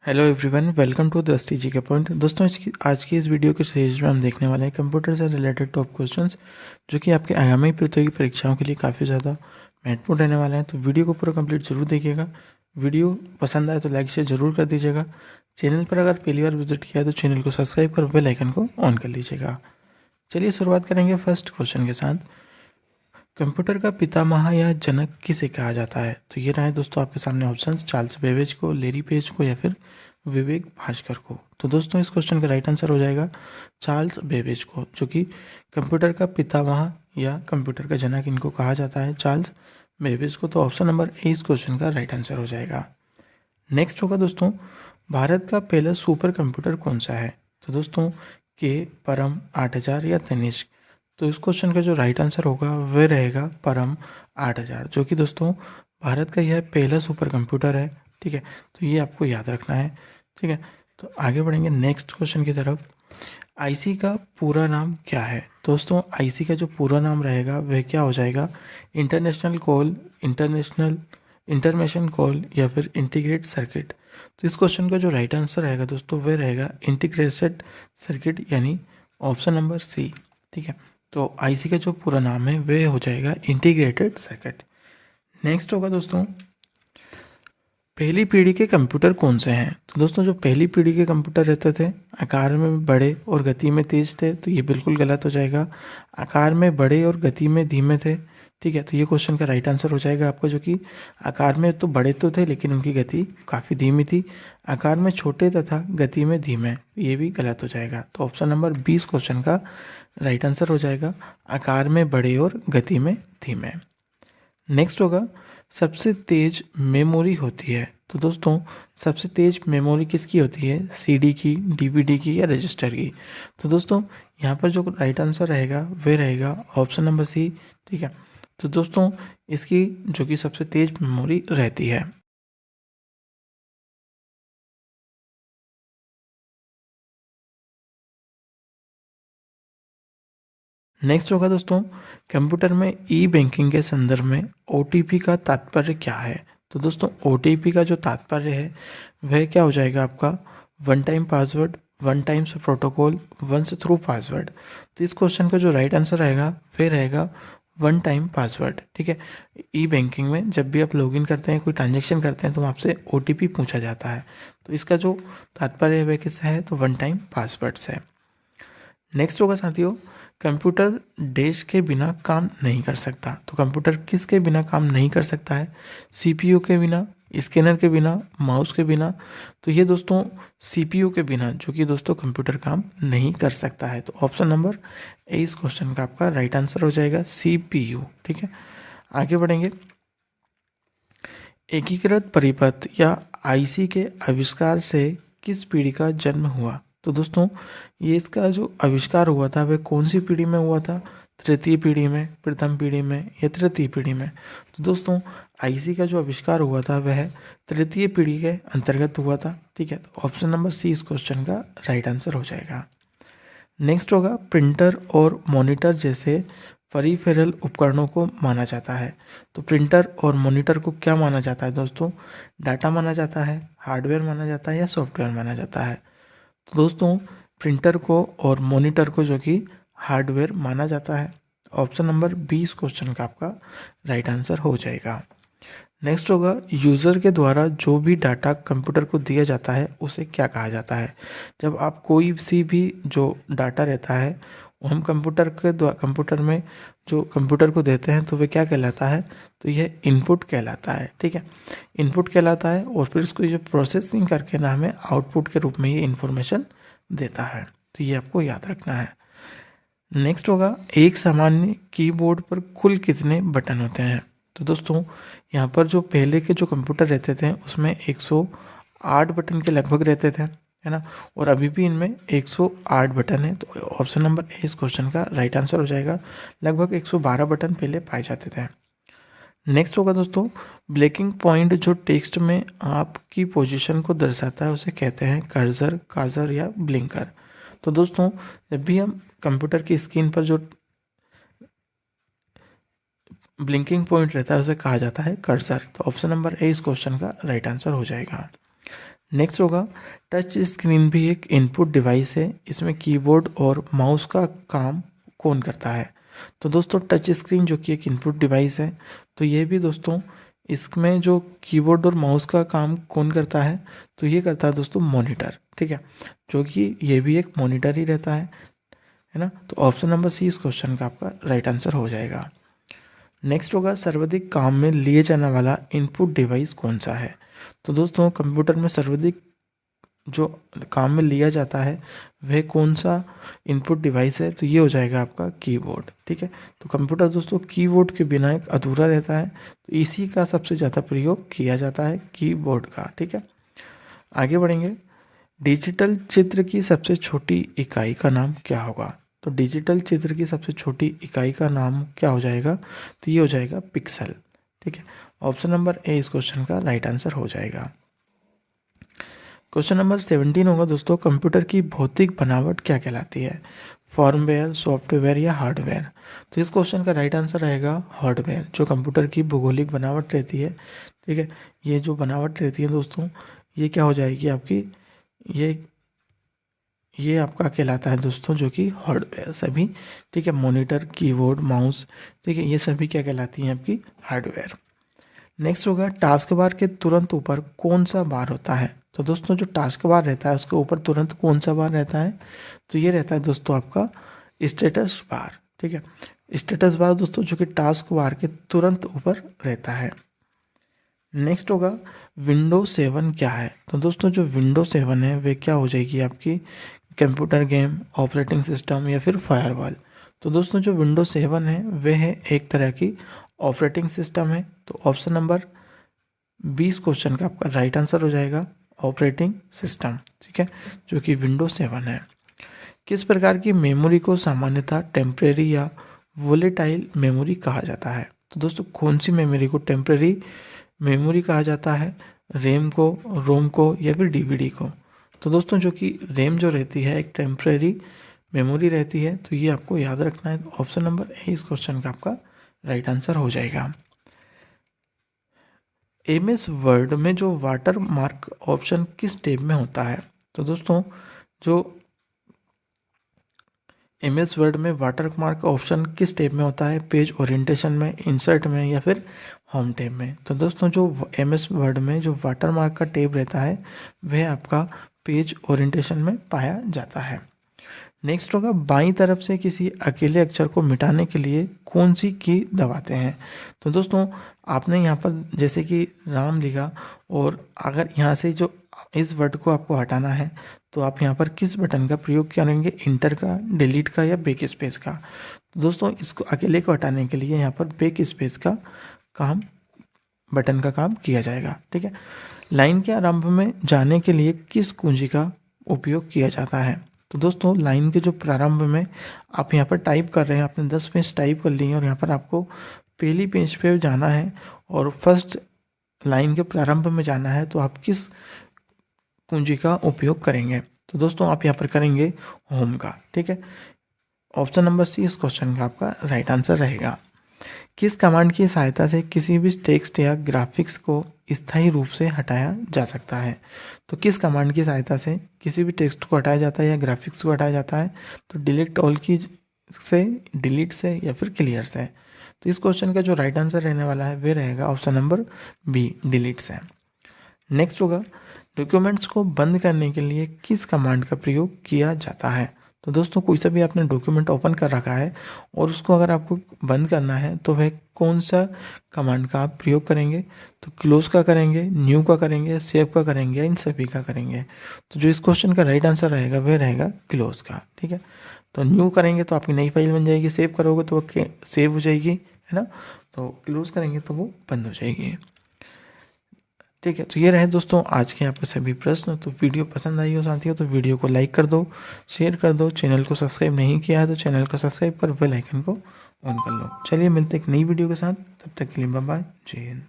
Hello everyone, welcome to दृष्टि जी के point. दोस्तों, आज की इस वीडियो के सीरीज में हम देखने वाले हैं कंप्यूटर से रिलेटेड टॉप क्वेश्चंस जो कि आपके आगामी प्रतियोगी परीक्षाओं के लिए काफ़ी ज़्यादा महत्वपूर्ण रहने वाले हैं। तो वीडियो को पूरा कंप्लीट जरूर देखिएगा। वीडियो पसंद आए तो लाइक शेयर जरूर कर दीजिएगा। चैनल पर अगर पहली बार विजिट किया है तो चैनल को सब्सक्राइब कर बेल आइकन को ऑन कर लीजिएगा। चलिए शुरुआत करेंगे फर्स्ट क्वेश्चन के साथ। कंप्यूटर का पितामह या जनक किसे कहा जाता है? तो ये रहे दोस्तों आपके सामने ऑप्शन, चार्ल्स बेबेज को, लेरी पेज को, या फिर विवेक भास्कर को। तो दोस्तों इस क्वेश्चन का राइट आंसर हो जाएगा चार्ल्स बेबेज को, जो कि कंप्यूटर का पितामह या कंप्यूटर का जनक इनको कहा जाता है, चार्ल्स बेबेज को। तो ऑप्शन नंबर ए इस क्वेश्चन का राइट आंसर हो जाएगा। नेक्स्ट होगा दोस्तों, भारत का पहला सुपर कंप्यूटर कौन सा है? तो दोस्तों के, परम, 8000 या तनिष्क। तो इस क्वेश्चन का जो राइट आंसर होगा वह रहेगा परम 8000, जो कि दोस्तों भारत का यह पहला सुपर कंप्यूटर है। ठीक है, तो ये आपको याद रखना है। ठीक है, तो आगे बढ़ेंगे नेक्स्ट क्वेश्चन की तरफ। आईसी का पूरा नाम क्या है? दोस्तों आईसी का जो पूरा नाम रहेगा वह क्या हो जाएगा? इंटरनेशनल कॉल, इंटरमेशन कॉल, या फिर इंटीग्रेट सर्किट। तो इस क्वेश्चन का जो राइट आंसर रहेगा दोस्तों वह रहेगा इंटीग्रेटेड सर्किट, यानी ऑप्शन नंबर सी। ठीक है, तो आईसी का जो पूरा नाम है वह हो जाएगा इंटीग्रेटेड सर्किट। नेक्स्ट होगा दोस्तों, पहली पीढ़ी के कंप्यूटर कौन से हैं? तो दोस्तों जो पहली पीढ़ी के कंप्यूटर रहते थे आकार में बड़े और गति में तेज थे, तो ये बिल्कुल गलत हो जाएगा। आकार में बड़े और गति में धीमे थे। ठीक है, तो ये क्वेश्चन का राइट आंसर हो जाएगा आपका, जो कि आकार में तो बड़े तो थे लेकिन उनकी गति काफ़ी धीमी थी। आकार में छोटे तथा गति में धीमे, ये भी गलत हो जाएगा। तो ऑप्शन नंबर 20 क्वेश्चन का राइट आंसर हो जाएगा आकार में बड़े और गति में धीमे। नेक्स्ट होगा, सबसे तेज मेमोरी होती है? तो दोस्तों सबसे तेज मेमोरी किसकी होती है? सीडी की, डीवीडी की, या रजिस्टर की? तो दोस्तों यहाँ पर जो राइट आंसर रहेगा वह रहेगा ऑप्शन नंबर सी। ठीक है, तो दोस्तों इसकी जो कि सबसे तेज मेमोरी रहती है। नेक्स्ट होगा दोस्तों, कंप्यूटर में ई बैंकिंग के संदर्भ में ओटीपी का तात्पर्य क्या है? तो दोस्तों ओटीपी का जो तात्पर्य है वह क्या हो जाएगा आपका? One time password, one times protocol, once through password. तो इस क्वेश्चन का जो राइट आंसर रहेगा वह रहेगा वन टाइम पासवर्ड। ठीक है, ई बैंकिंग में जब भी आप लॉगिन करते हैं, कोई ट्रांजेक्शन करते हैं, तो आपसे ओटीपी पूछा जाता है। तो इसका जो तात्पर्य है वह किससे है? तो वन टाइम पासवर्ड से। नेक्स्ट होगा साथियों, कंप्यूटर डैश के बिना काम नहीं कर सकता। तो कंप्यूटर किसके बिना काम नहीं कर सकता है? सीपीयू के बिना, स्कैनर के बिना, माउस के बिना। तो ये दोस्तों सीपीयू के बिना, जो कि दोस्तों कंप्यूटर काम नहीं कर सकता है। तो ऑप्शन नंबर ए इस क्वेश्चन का आपका राइट आंसर हो जाएगा सीपीयू। ठीक है, आगे बढ़ेंगे। एकीकृत परिपथ या आईसी के आविष्कार से किस पीढ़ी का जन्म हुआ? तो दोस्तों ये इसका जो आविष्कार हुआ था वह कौन सी पीढ़ी में हुआ था? तृतीय पीढ़ी में, प्रथम पीढ़ी में, या तृतीय पीढ़ी में? तो दोस्तों आईसी का जो आविष्कार हुआ था वह तृतीय पीढ़ी के अंतर्गत हुआ था। ठीक है, तो ऑप्शन नंबर सी इस क्वेश्चन का राइट आंसर हो जाएगा। नेक्स्ट होगा, प्रिंटर और मॉनिटर जैसे पेरिफेरल उपकरणों को माना जाता है। तो प्रिंटर और मॉनिटर को क्या माना जाता है दोस्तों? डाटा माना जाता है, हार्डवेयर माना जाता है, या सॉफ्टवेयर माना जाता है? तो दोस्तों प्रिंटर को और मॉनिटर को जो कि हार्डवेयर माना जाता है। ऑप्शन नंबर 20 क्वेश्चन का आपका राइट आंसर हो जाएगा। नेक्स्ट होगा, यूज़र के द्वारा जो भी डाटा कंप्यूटर को दिया जाता है उसे क्या कहा जाता है? जब आप कोई सी भी जो डाटा रहता है वो हम कंप्यूटर में जो कंप्यूटर को देते हैं तो वह क्या कहलाता है? तो यह इनपुट कहलाता है। ठीक है, इनपुट कहलाता है, और फिर इसको जो प्रोसेसिंग करके ना हमें आउटपुट के रूप में ये इन्फॉर्मेशन देता है। तो ये आपको याद रखना है। नेक्स्ट होगा, एक सामान्य कीबोर्ड पर कुल कितने बटन होते हैं? तो दोस्तों यहाँ पर जो पहले के जो कंप्यूटर रहते थे उसमें 108 बटन के लगभग रहते थे, है ना, और अभी भी इनमें 108 बटन है। तो ऑप्शन नंबर ए इस क्वेश्चन का राइट आंसर हो जाएगा। लगभग 112 बटन पहले पाए जाते थे। नेक्स्ट होगा दोस्तों, ब्रेकिंग पॉइंट जो टेक्स्ट में आपकी पोजीशन को दर्शाता है उसे कहते हैं कर्सर, काजर, या ब्लिंकर। तो दोस्तों जब भी हम कंप्यूटर की स्क्रीन पर जो ब्लिंकिंग पॉइंट रहता है उसे कहा जाता है कर्सर। तो ऑप्शन नंबर ए इस क्वेश्चन का राइट आंसर हो जाएगा। नेक्स्ट होगा टच स्क्रीन भी एक इनपुट डिवाइस है, इसमें कीबोर्ड और माउस का काम कौन करता है? तो दोस्तों टच स्क्रीन जो कि एक इनपुट डिवाइस है, तो ये भी दोस्तों इसमें जो कीबोर्ड और माउस का काम कौन करता है? तो ये करता है दोस्तों मॉनिटर, ठीक है, जो कि ये भी एक मॉनिटर ही रहता है ना। तो ऑप्शन नंबर सी इस क्वेश्चन का आपका राइट आंसर हो जाएगा। नेक्स्ट होगा सर्वाधिक काम में लिए जाने वाला इनपुट डिवाइस कौन सा है? तो दोस्तों कंप्यूटर में सर्वाधिक जो काम में लिया जाता है वह कौन सा इनपुट डिवाइस है? तो ये हो जाएगा आपका कीबोर्ड, ठीक है। तो कंप्यूटर दोस्तों कीबोर्ड के बिना एक अधूरा रहता है, तो इसी का सबसे ज़्यादा प्रयोग किया जाता है कीबोर्ड का, ठीक है। आगे बढ़ेंगे। डिजिटल चित्र की सबसे छोटी इकाई का नाम क्या होगा? तो डिजिटल चित्र की सबसे छोटी इकाई का नाम क्या हो जाएगा? तो ये हो जाएगा पिक्सल, ठीक है। ऑप्शन नंबर ए इस क्वेश्चन का राइट आंसर हो जाएगा। क्वेश्चन नंबर 17 होगा दोस्तों, कंप्यूटर की भौतिक बनावट क्या कहलाती है? फॉर्मवेयर, सॉफ्टवेयर या हार्डवेयर? तो इस क्वेश्चन का राइट आंसर रहेगा हार्डवेयर। जो कंप्यूटर की भौगोलिक बनावट रहती है, ठीक है, ये जो बनावट रहती है दोस्तों, ये क्या हो जाएगी आपकी, ये आपका कहलाता है दोस्तों जो कि हार्डवेयर सभी, ठीक है। मॉनिटर, कीबोर्ड, माउस, ठीक है, ये सभी क्या कहलाती हैं आपकी हार्डवेयर। नेक्स्ट होगा टास्क बार के तुरंत ऊपर कौन सा बार होता है? तो दोस्तों जो टास्क बार रहता है उसके ऊपर तुरंत कौन सा बार रहता है? तो ये रहता है दोस्तों आपका स्टेटस बार, ठीक है। स्टेटस बार दोस्तों जो कि टास्क बार के तुरंत ऊपर रहता है। नेक्स्ट होगा विंडो 7 क्या है? तो दोस्तों जो विंडो 7 है वे क्या हो जाएगी आपकी, कंप्यूटर गेम, ऑपरेटिंग सिस्टम या फिर फायरवॉल? तो दोस्तों जो विंडो 7 है वह है एक तरह की ऑपरेटिंग सिस्टम है। तो ऑप्शन नंबर 20 क्वेश्चन का आपका राइट आंसर हो जाएगा ऑपरेटिंग सिस्टम, ठीक है, जो कि विंडो 7 है। किस प्रकार की मेमोरी को सामान्यतः टेम्परेरी या वोलेटाइल मेमोरी कहा जाता है? तो दोस्तों कौन सी मेमोरी को टेम्परेरी मेमोरी कहा जाता है? रैम को, रोम को या फिर डीवीडी को? तो दोस्तों जो कि रैम जो रहती है एक टेम्परेरी मेमोरी रहती है, तो ये आपको याद रखना है। ऑप्शन नंबर ए इस क्वेश्चन का आपका राइट आंसर हो जाएगा। एमएस वर्ड में जो वाटर मार्क ऑप्शन किस टैब में होता है? तो दोस्तों जो एमएस वर्ड में वाटर मार्क ऑप्शन किस टैब में होता है? पेज ओरिएंटेशन में, इंसर्ट में या फिर होम टैब में? तो दोस्तों जो एमएस वर्ड में जो वाटर मार्क का टैब रहता है वह आपका पेज ओरिएंटेशन में पाया जाता है। नेक्स्ट होगा बाईं तरफ से किसी अकेले अक्षर को मिटाने के लिए कौन सी की दबाते हैं? तो दोस्तों आपने यहाँ पर जैसे कि राम लिखा, और अगर यहाँ से जो इस वर्ड को आपको हटाना है तो आप यहाँ पर किस बटन का प्रयोग करेंगे? इंटर का, डिलीट का या बैक स्पेस का? तो दोस्तों इसको अकेले को हटाने के लिए यहाँ पर बैक स्पेस का काम, बटन का काम किया जाएगा, ठीक है। लाइन के आरंभ में जाने के लिए किस कुंजी का उपयोग किया जाता है? तो दोस्तों लाइन के जो प्रारंभ में आप यहाँ पर टाइप कर रहे हैं, आपने 10 पेज टाइप कर लिए हैं और यहाँ पर आपको पहली पेज पे जाना है और फर्स्ट लाइन के प्रारंभ में जाना है, तो आप किस कुंजी का उपयोग करेंगे? तो दोस्तों आप यहाँ पर करेंगे होम का, ठीक है। ऑप्शन नंबर सी इस क्वेश्चन का आपका राइट आंसर रहेगा। किस कमांड की सहायता से किसी भी टेक्स्ट या ग्राफिक्स को स्थायी रूप से हटाया जा सकता है? तो किस कमांड की सहायता से किसी भी टेक्स्ट को हटाया जाता है या ग्राफिक्स को हटाया जाता है? तो डिलीट ऑल की से, डिलीट से या फिर क्लियर से? तो इस क्वेश्चन का जो राइट आंसर रहने वाला है वे रहेगा ऑप्शन नंबर बी, डिलीट से। नेक्स्ट होगा डॉक्यूमेंट्स को बंद करने के लिए किस कमांड का प्रयोग किया जाता है? तो दोस्तों कोई सा भी आपने डॉक्यूमेंट ओपन कर रखा है और उसको अगर आपको बंद करना है तो वह कौन सा कमांड का आप प्रयोग करेंगे? तो क्लोज का करेंगे, न्यू का करेंगे, सेव का करेंगे, इन सभी का करेंगे? तो जो इस क्वेश्चन का राइट आंसर रहेगा वह रहेगा क्लोज का, ठीक है। तो न्यू करेंगे तो आपकी नई फाइल बन जाएगी, सेव करोगे तो वो सेव हो जाएगी, है ना। तो क्लोज करेंगे तो वो बंद हो जाएगी, ठीक है। तो ये रहे दोस्तों आज के आपके सभी प्रश्न। तो वीडियो पसंद आई हो साथियों तो वीडियो को लाइक कर दो, शेयर कर दो। चैनल को सब्सक्राइब नहीं किया है तो चैनल को सब्सक्राइब कर बेल आइकन को ऑन कर लो। चलिए मिलते हैं एक नई वीडियो के साथ, तब तक के लिए बाय बाय, जय हिंद।